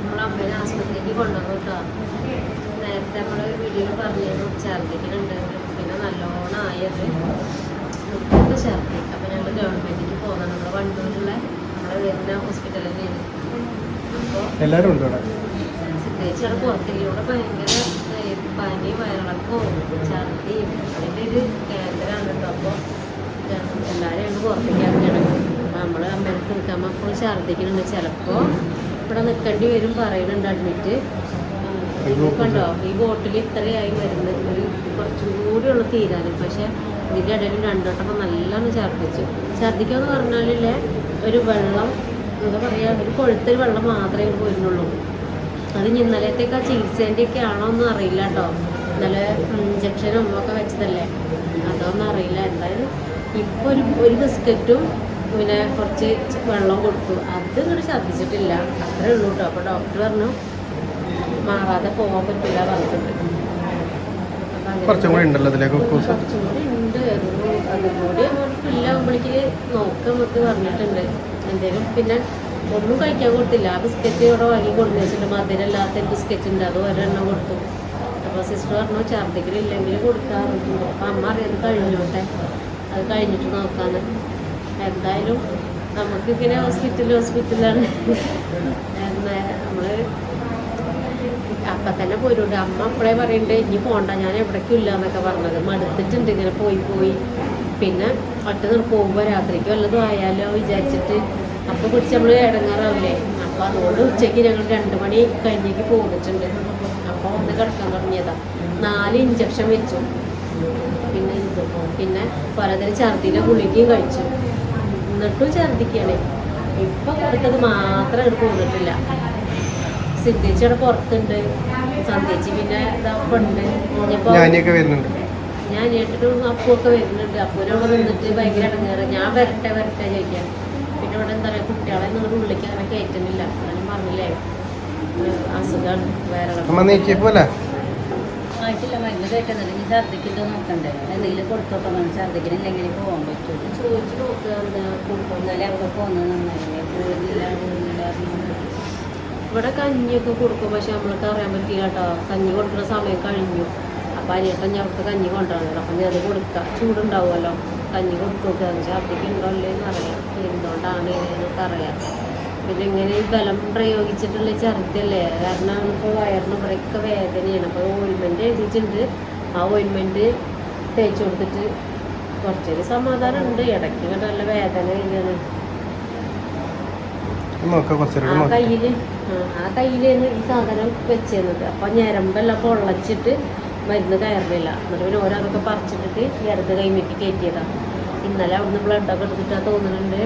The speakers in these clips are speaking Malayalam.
നമ്മൾ അമ്മേനെ ആശുപത്രിക്ക് കൊണ്ടുവന്നു കേട്ടോ. നേരത്തെ നമ്മൾ വീഡിയോയിൽ പറഞ്ഞിരുന്നു ഛർദിക്കുന്നുണ്ട്, പിന്നെ നല്ലോണം ആയത് മുട്ട ഛർദി. അപ്പം ഞങ്ങൾ ഗവൺമെൻറ്റിലേക്ക് പോകുന്നത് നമ്മുടെ വണ്ടൂരുള്ള നമ്മളെ വരുന്ന ഹോസ്പിറ്റലിൽ നിന്ന്. അപ്പോൾ എല്ലാവരും ഉണ്ട് ഇവിടെ. സിദ്ധേച്ചിയുടെ പുറത്തേക്കൂടെ ഭയങ്കര പനി, വയറിളക്കവും ഛർദിയും അതിൻ്റെ ഒരു കേന്ദ്രമാണ് കേട്ടോ. അപ്പോൾ എല്ലാവരും ഞങ്ങൾ പുറത്തേക്ക് ആക്കുകയാണ്. നമ്മൾ അമ്മേനത്ത് നിൽക്കാൻ അപ്പോൾ ഛർദിക്കുന്നുണ്ട്. ചിലപ്പോൾ ഇവിടെ നിൽക്കേണ്ടി വരും പറയുന്നുണ്ട് അഡ്മിറ്റ്. കണ്ടോ ഈ ബോട്ടിൽ ഇത്രയായി വരുന്നത്, ഒരു കുറച്ചും കൂടി ഉള്ള തീരാനും. പക്ഷേ ഇതിൻ്റെ ഇടയിൽ രണ്ടോട്ടപ്പോൾ നല്ലോണം ഛർദിച്ചു. ഛർദിക്കാന്ന് പറഞ്ഞാലില്ലേ ഒരു വെള്ളം എന്താ പറയുക, ഒരു കൊഴുത്തൊരു വെള്ളം മാത്രമേ വരുന്നുള്ളൂ. അത് ഇന്നലത്തേക്ക് ആ ചികിത്സേൻ്റെയൊക്കെ ആണോ ഒന്നും അറിയില്ല കേട്ടോ. ഇന്നലെ ഇഞ്ചക്ഷനും ഒക്കെ വെച്ചതല്ലേ, അതൊന്നും അറിയില്ല. എന്തായാലും ഇപ്പോൾ ഒരു ബിസ്ക്കറ്റും പിന്നെ കുറച്ച് വെള്ളം കൊടുത്തു. അത് ഇങ്ങോട്ട് ഛർദ്ദിച്ചിട്ടില്ല, അത്രേ ഉള്ളൂ കേട്ടോ. അപ്പോൾ ഡോക്ടർ പറഞ്ഞു മാറാതെ പോകാൻ പറ്റില്ല പറഞ്ഞിട്ടുണ്ട്. കുറച്ചും കൂടി ഉണ്ട്, അതുകൂടി ഫില്ലാകുമ്പോഴേക്ക് നോക്കാൻ നമുക്ക് പറഞ്ഞിട്ടുണ്ട്. എന്തേലും പിന്നെ ഒന്നും കഴിക്കാൻ കൊടുത്തില്ല. ആ ബിസ്ക്കറ്റ് ഇവിടെ വാങ്ങി കൊടുത്തു വെച്ചിട്ട് മധുരമില്ലാത്ത ബിസ്ക്കറ്റ് ഉണ്ട്, അത് ഒരെണ്ണം കൊടുത്തു. അപ്പോൾ സിസ്റ്റർ പറഞ്ഞു ഛർദിക്കലില്ലെങ്കിൽ കൊടുക്കാറുണ്ട്. അപ്പം അമ്മ അറിയാതെ കഴിഞ്ഞോട്ടെ, അത് കഴിഞ്ഞിട്ട് നോക്കാന്ന്. എന്തായാലും നമുക്കിങ്ങനെ ഹോസ്പിറ്റലാണ്. നമ്മൾ അപ്പം തന്നെ പോയിട്ടുണ്ട്. അമ്മ അപ്പോഴേ പറയുന്നുണ്ട് ഇനി പോകണ്ട, ഞാൻ എവിടേക്കും ഇല്ല എന്നൊക്കെ പറഞ്ഞത്. മടുത്തിട്ടുണ്ട് ഇങ്ങനെ പോയി. പിന്നെ ഒറ്റ പോകുമ്പോൾ രാത്രിക്ക് വല്ലതും ആയാലോ വിചാരിച്ചിട്ട് അപ്പോൾ പിടിച്ച് നമ്മൾ ഇടങ്ങാറാവില്ലേ. അപ്പോൾ അതുകൊണ്ട് ഉച്ചയ്ക്ക് ഞങ്ങൾ 2 മണി കഴിഞ്ഞേക്ക് പോന്നിട്ടുണ്ട്. അപ്പോൾ ഒന്ന് കിടക്കാൻ തുടങ്ങിയതാണ്. 4 ഇഞ്ചക്ഷൻ വെച്ചു. പിന്നെ പലതരം ഛർദിൻ്റെ ഗുളികയും കഴിച്ചു. എന്നിട്ടും ഛർദിക്കുകയാണ്. ഇപ്പം കൊടുത്തത് മാത്രം അവിടെ പോന്നിട്ടില്ല. സിദ്ധേച്ചി അവിടെ പുറത്തുണ്ട്, സന്ധ്യേച്ചി പിന്നെ ഇതാപ്പുണ്ട്. ഞാൻ ഏട്ടിട്ടും അപ്പുമൊക്കെ വരുന്നുണ്ട്. അപ്പൂരവിടെ നിന്നിട്ട് ഭയങ്കര ഇടങ്ങേറ്. ഞാൻ വരട്ടെ ചോദിക്കാം. പിന്നെ ഇവിടെ എന്താ പറയുക, കുട്ടികളെ നിങ്ങളുടെ ഉള്ളിലേക്ക് അങ്ങനെ കയറ്റുന്നില്ല. അങ്ങനെ പറഞ്ഞില്ലേ അസുഖമാണ്, വേറെ ആയിട്ടില്ല. മരുന്ന് കയറ്റുന്നില്ല. ഇനി ഛർദിക്കിട്ട് നോക്കണ്ടേ, എന്തെങ്കിലും കൊടുത്തോട്ടോ. ഛർദിക്കണില്ലെങ്കിൽ പോകാൻ പറ്റും. ചോദിച്ചു നോക്കുക എന്താ കൊടുക്കുന്നാലേ അവിടെ പോകുന്നത് നന്നായില്ലേ. പോകുന്നില്ല. ഇവിടെ കഞ്ഞിയൊക്കെ കൊടുക്കും, പക്ഷെ നമ്മൾക്ക് അറിയാൻ പറ്റില്ല കേട്ടോ. കഞ്ഞി കൊടുക്കുന്ന സമയം കഴിഞ്ഞു. അപ്പം അനിയട്ടൻ ഞങ്ങൾക്ക് കഞ്ഞി കൊണ്ടുവരണം. അപ്പം ഞാൻ അത് കൊടുക്കുക, ചൂടുണ്ടാവുമല്ലോ. കഞ്ഞി കൊടുത്തു നോക്കുക, ഛർദിക്കുണ്ടോ അല്ലേന്ന് അറിയാം, എന്തുകൊണ്ടാണ് എന്നൊക്കെ അറിയാം. പിന്നെ ഇങ്ങനെ ഈ ബലം പ്രയോഗിച്ചിട്ടുള്ള ഛർദിയല്ലേ, കാരണം ഇപ്പോൾ വയറിന് ഇവിടെയൊക്കെ വേദനയാണ്. അപ്പോൾ ഓയിൻമെൻറ്റ് എഴുതിയിട്ടുണ്ട്. ആ ഓയിൻമെൻറ്റ് തേച്ച് കൊടുത്തിട്ട് കുറച്ചൊരു സമാധാനം ഉണ്ട്. ഇടയ്ക്ക് ഇങ്ങോട്ട് നല്ല വേദന കഴിഞ്ഞാണ്. ആ കയ്യിലാണ് ഈ സാധനം വെച്ചിരുന്നത്. അപ്പം ഞരമ്പെല്ലാം പൊള്ളച്ചിട്ട് മരുന്ന് കയറുന്നില്ല. എന്നിട്ട് പിന്നെ ഓരോന്നൊക്കെ പറിച്ചിട്ടിട്ട് ഇടത് കൈമേക്ക് കയറ്റിയതാണ്. ഇന്നലെ അവിടുന്ന് ബ്ലഡൊക്കെ എടുത്തിട്ടാ തോന്നുന്നുണ്ട്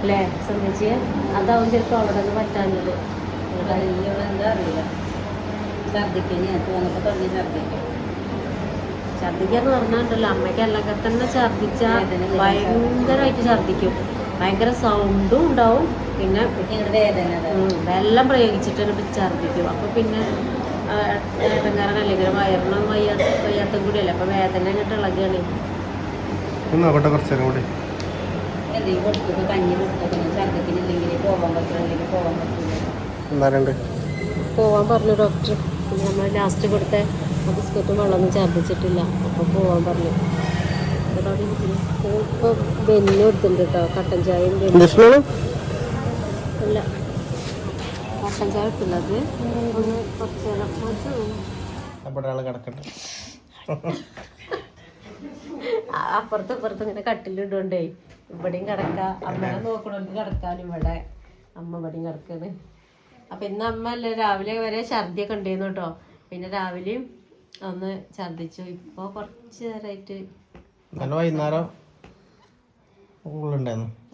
അല്ലേ സംബന്ധിച്ച്. അതാവും ചിലപ്പോൾ അവിടെ നിന്ന് പറ്റാഞ്ഞത്. എന്താ അറിയില്ല, ഛർദിക്കാന്ന് പറഞ്ഞാണ്ടല്ലോ, അമ്മയ്ക്ക് അല്ലെങ്കിൽ തന്നെ ഛർദിച്ചാൽ ഭയങ്കരമായിട്ട് ഛർദിക്കും. ഭയങ്കര സൗണ്ടും ഉണ്ടാവും. പിന്നെ വെള്ളം പ്രയോഗിച്ചിട്ട് ഛർദിക്കും. അപ്പോൾ പിന്നെ ഇടങ്ങാറല്ലേ, ഇങ്ങനെ വയറിനും വയ്യാത്ത കൂടിയല്ലേ. അപ്പോൾ വേദന അങ്ങോട്ട് ഇളകുകയാണ്. കഞ്ഞി കൊടുത്തു ഛർദിക്കുന്നില്ലെങ്കിൽ പോകാൻ പറ്റില്ലെങ്കിൽ പോകാൻ പറ്റില്ല. പോവാൻ പറഞ്ഞു ഡോക്ടർ. പിന്നെ നമ്മൾ ലാസ്റ്റ് കൊടുത്ത ബിസ്ക്കറ്റും വെള്ളമൊന്നും ഛർദിച്ചിട്ടില്ല. അപ്പോൾ പോവാൻ പറഞ്ഞു. ഇപ്പോൾ ബെന്നു കൊടുത്തിട്ടുണ്ട് കേട്ടോ, കട്ടൻ ചായയും അല്ല കട്ടൻ ചായ എടുത്തില്ല. അത് ഒന്ന് കുറച്ച് അപ്പുറത്ത് ഇങ്ങനെ കട്ടിലിടുകൊണ്ടേ ഇവിടെയും കിടക്കാം. അമ്മനെ നോക്കണമെങ്കിൽ കിടക്കാനും ഇവിടെ അമ്മ ഇവിടെയും കിടക്കാണ്. അപ്പം ഇന്ന് അമ്മ അല്ലേ രാവിലെ വരെ ഛർദിയൊക്കെ ഉണ്ടായിരുന്നു കേട്ടോ. പിന്നെ രാവിലെയും ഒന്ന് ഛർദിച്ചു. ഇപ്പോൾ കുറച്ച് നേരമായിട്ട് വൈകുന്നേരം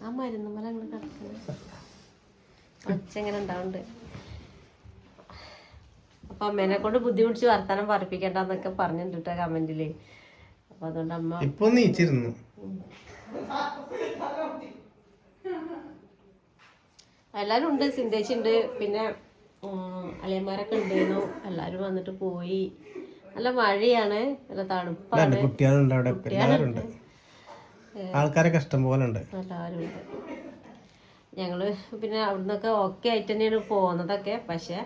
ആ മരുന്ന് പോലെ അങ്ങനെ കിടക്കുന്നത് ഒച്ച എങ്ങനെ ഉണ്ടാവുന്നുണ്ട്. അപ്പം അമ്മേനെ കൊണ്ട് ബുദ്ധിമുട്ടിച്ച് വർത്താനം പറയിപ്പിക്കേണ്ടെന്നൊക്കെ പറഞ്ഞിട്ടുണ്ട് കേട്ടോ കമന്റില്. അപ്പം അതുകൊണ്ട് അമ്മ ഇപ്പൊ നീച്ചിരുന്നു. എല്ലാവരും ഉണ്ട്, സിന്ധേച്ചി ഉണ്ട്, പിന്നെ അളിയന്മാരൊക്കെ ഉണ്ടായിരുന്നു. എല്ലാവരും വന്നിട്ട് പോയി. നല്ല മഴയാണ്, നല്ല തണുപ്പാണ്. ആൾക്കാരൊക്കെ ഇഷ്ടം പോലെ ഉണ്ട്. എല്ലാവരും ഉണ്ട്. ഞങ്ങൾ പിന്നെ അവിടെ നിന്നൊക്കെ ഓക്കെ ആയിട്ട് തന്നെയാണ് പോകുന്നതൊക്കെ. പക്ഷേ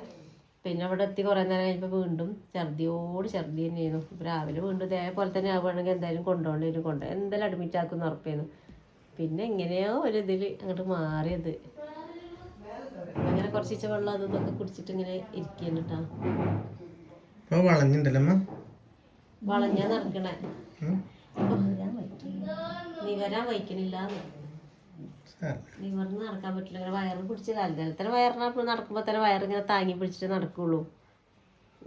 പിന്നെ അവിടെ എത്തി കുറേ നേരം കഴിഞ്ഞപ്പോൾ വീണ്ടും ഛർദി തന്നെയായിരുന്നു. ഇപ്പോൾ രാവിലെ വീണ്ടും ഇതേപോലെ തന്നെ ആവുകയാണെങ്കിൽ എന്തായാലും കൊണ്ടുപോകേണ്ടി എന്തായാലും അഡ്മിറ്റ് ആക്കുന്ന ഉറപ്പായിരുന്നു. പിന്നെ എങ്ങനെയോ ഒരു ഇതിൽ അങ്ങോട്ട് മാറിയത്. അങ്ങനെ കുറച്ച് വെള്ളം അതും ഇതൊക്കെ കുടിച്ചിട്ട് ഇങ്ങനെ ഇരിക്കുന്നു കേട്ടോ. വളഞ്ഞാ നടക്കണേ, നിവരാൻ വയ്ക്കണില്ല. നിവർന്ന് നടക്കാൻ പറ്റില്ല. ഇങ്ങനെ വയറ് പിടിച്ച് കാലത്തന്നെ വയറിന് നടക്കുമ്പോൾ തന്നെ വയറിങ്ങനെ താങ്ങി പിടിച്ചിട്ട് നടക്കുള്ളൂ.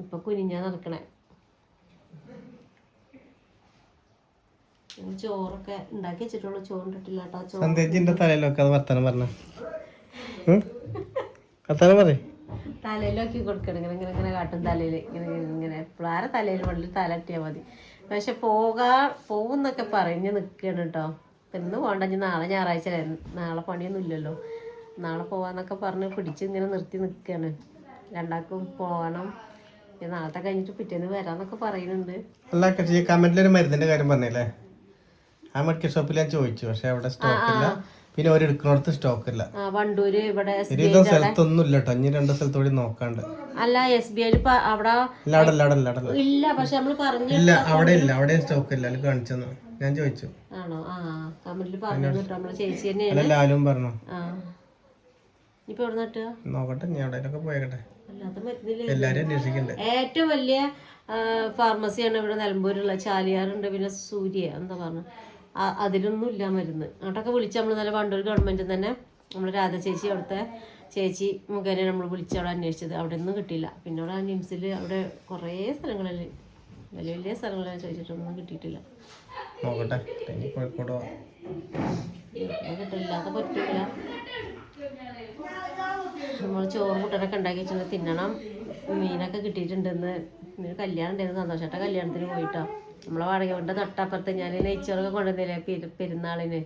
ഇപ്പൊ കുനിഞ്ഞാ നടക്കണേ. ചോറൊക്കെ ഉണ്ടാക്കി വെച്ചിട്ടുള്ളൂ, ചോറിട്ടിട്ടില്ല കേട്ടോ. തലയിലൊക്കെ കൊടുക്കണം. ഇങ്ങനെ ഇങ്ങനെ ഇങ്ങനെ കാട്ടും തലയിൽ ഇങ്ങനെ ഇങ്ങനെ എപ്പോഴാരെ തലയിൽ വെള്ളിൽ തല ഇട്ടിയാൽ മതി. പക്ഷെ പോകുന്നൊക്കെ പറഞ്ഞ് നിൽക്കുകയാണ് കേട്ടോ. ഇന്ന് പോകണ്ട, നാളെ ഞായറാഴ്ച, നാളെ പണിയൊന്നും ഇല്ലല്ലോ, നാളെ പോവാന്നൊക്കെ പറഞ്ഞ് പിടിച്ച് ഇങ്ങനെ നിർത്തി നിൽക്കുകയാണ്. രണ്ടാൾക്കും പോകണം, നാളത്തെ കഴിഞ്ഞിട്ട് പിറ്റേന്ന് വരാന്നൊക്കെ പറയുന്നുണ്ട്. അല്ല കമന്റിലൊരു മരുന്നിന്റെ കാര്യം പറഞ്ഞില്ലേ, ആ മെഡിക്കൽ ഷോപ്പിൽ ഞാൻ ചോദിച്ചു, പക്ഷെ അവിടെ സ്റ്റോക്ക് ഇല്ല. പിന്നെ ഒരു എടുക്കുന്നിടത്ത് സ്റ്റോക്ക് ഇല്ല. വണ്ടൂര് ഇവിടെ സ്ഥലത്തൊന്നും ഇല്ല കേട്ടോ. ഇനി 2 സ്ഥലത്തോടെ നോക്കാണ്ട്. അല്ല SBI അവിടെ ഇല്ല. പക്ഷെ നമ്മള് പറഞ്ഞില്ല, അവിടെ ഇല്ല, അവിടെ സ്റ്റോക്ക് ഇല്ല. അത് കാണിച്ചെന്നു ഞാൻ ചോദിച്ചു. ആണോ? കമന്റിൽ പറഞ്ഞു നമ്മളെ ചേച്ചി തന്നെയാണ്. ലാലും പറഞ്ഞു. ഇപ്പൊ എവിടെ നട്ടുക നോക്കട്ടെ, ഞാൻ അവിടെയൊക്കെ പോയേക്കട്ടെ. അല്ലാത്ത മരുന്നില്ല. എല്ലാരും അന്വേഷിക്കണ്ടേ. ഏറ്റവും വലിയ ഫാർമസിയാണ് ഇവിടെ നിലമ്പൂരുള്ള. ചാലിയാറുണ്ട്, പിന്നെ സൂര്യ എന്താ പറഞ്ഞു, അതിലൊന്നും ഇല്ല മരുന്ന്. അങ്ങോട്ടൊക്കെ വിളിച്ച് നമ്മൾ നല്ല വണ്ടൂർ ഗവൺമെന്റിൽ തന്നെ നമ്മൾ രാധ ചേച്ചി, അവിടുത്തെ ചേച്ചി മുഖേന നമ്മൾ വിളിച്ച് അവിടെ അന്വേഷിച്ചത്. അവിടെ ഒന്നും കിട്ടിയില്ല. പിന്നെ അവിടെ നിംസിൽ അവിടെ കുറേ സ്ഥലങ്ങളിൽ വലിയ വലിയ സ്ഥലങ്ങളിൽ ചോദിച്ചിട്ടൊന്നും കിട്ടിയിട്ടില്ല. നോക്കട്ടെ, കോഴിക്കോട് കിട്ടില്ലാത്ത പറ്റില്ല. നമ്മൾ ചോറും കൂട്ടനൊക്കെ ഉണ്ടാക്കി വെച്ചിട്ട് തിന്നണം. മീനൊക്കെ കിട്ടിയിട്ടുണ്ടെന്ന്. ഇന്നൊരു കല്യാണം ഉണ്ടായിരുന്നു, സന്തോഷേട്ട കല്യാണത്തിന് പോയിട്ടോ. നമ്മളെ വാടക വീടിൻ്റെ തൊട്ടപ്പുറത്ത് ഞാൻ നെയ്ച്ചോറൊക്കെ കൊണ്ടുവന്നില്ലേ പെരുന്നാളിന്,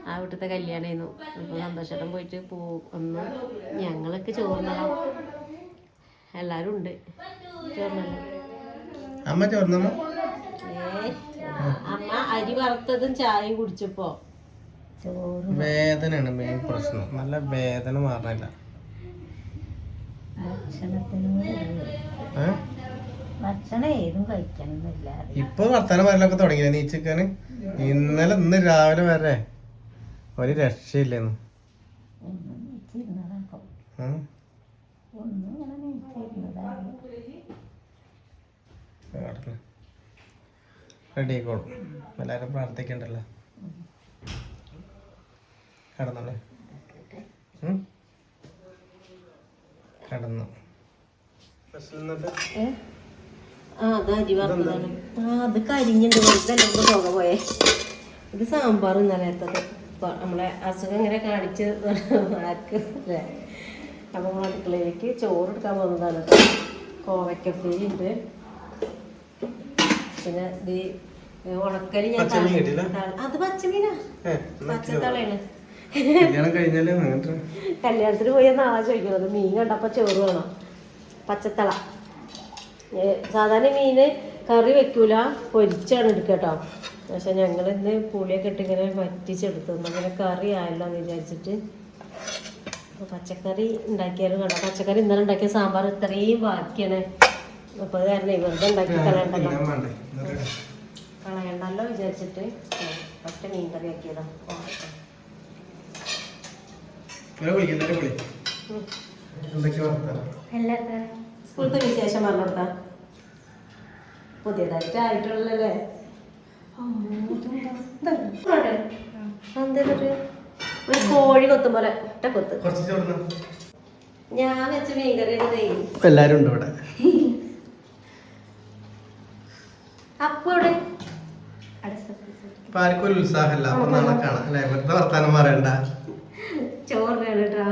ആ വീട്ടിലത്തെ കല്യാണമായിരുന്നു. ഇപ്പോൾ സന്തോഷേട്ടൻ പോയിട്ട് ഒന്ന് ഞങ്ങളൊക്കെ ചോറിനണം. എല്ലാവരും ഉണ്ട് ചോറിനല്ലോ. അമ്മ അരി വറുത്തതും ചായയും കുടിച്ചപ്പോ വേദനയാണ് മെയിൻ പ്രശ്നം. നല്ല വേദന മാറില്ല. ഭക്ഷണം ഏതും കഴിക്കണമെന്നില്ല. ഇപ്പൊ വർത്താനം വരലൊക്കെ തുടങ്ങിയില്ലേ നീച്ചിക്കാന്? ഇന്ന് രാവിലെ വരെ ഒരു രക്ഷയില്ലെന്നു. റെഡി ആയിക്കോളും. എല്ലാരും പ്രാർത്ഥിക്കണ്ടല്ലോ. കടന്നോളെ. കടന്നു. അത് കരിഞ്ഞിട്ട് പോക പോയേ. ഇത് സാമ്പാർ ഇന്നലത്തത്. നമ്മളെ അസുഖം ഇങ്ങനെ കാണിച്ച് ആർക്ക് അല്ലേ. അപ്പം നമ്മൾ അടുക്കളയിലേക്ക് ചോറ് എടുക്കാൻ പോകുന്നതാണ്. കോവയ്ക്കപ്പേരി ഉണ്ട്, പിന്നെ ഇത് ഉണക്കല്. ഞാൻ അത് പച്ചമീനാ, പച്ചത്തളയാണ്. കല്യാണത്തിന് പോയി നാളെ ചോദിക്കുന്നത്. മീൻ കണ്ടപ്പോൾ ചോറ് വേണം. പച്ചത്തള സാധാരണ മീന് കറി വെക്കൂല, പൊരിച്ചാണ് എടുക്കുക കേട്ടോ. പക്ഷെ ഞങ്ങൾ ഇന്ന് പുളിയൊക്കെ ഇട്ട് ഇങ്ങനെ വറ്റിച്ചെടുത്തു. അങ്ങനെ കറി ആയല്ലോ എന്ന് വിചാരിച്ചിട്ട് അപ്പോൾ പച്ചക്കറി ഉണ്ടാക്കിയാലും കണ്ടോ. പച്ചക്കറി ഇന്നലെ ഉണ്ടാക്കിയ സാമ്പാർ ഇത്രയും ബാക്കിയാണ്. അപ്പോൾ അത് കാരണം വെറുതെ ഉണ്ടാക്കി കളയണ്ടല്ലോ വിചാരിച്ചിട്ട് ഒറ്റ മീൻ കറി ആക്കിയതാ. സ്കൂളത്തെ വിശേഷം പറഞ്ഞു കൊടുത്താ പുതിയതായിട്ട് ആയിട്ടുള്ളല്ലേ. ഒരു കോഴി കൊത്തും പോലെ ഒറ്റ കൊത്ത്. ഞാൻ വെച്ച മീൻകറി എല്ലാരും ഉണ്ട് ഇവിടെ. അപ്പൊ ഇവിടെ ആർക്കും ഒരു ഉത്സാഹമല്ല. അപ്പൊ നാളെ കാണാം അല്ലെ. വെറുതെ വർത്താനം പറയണ്ട. ചോറ് കേട്ടോ,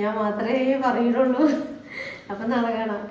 ഞാൻ മാത്രമേ പറയുള്ളൂ. അപ്പൊ നാളെ കാണാം.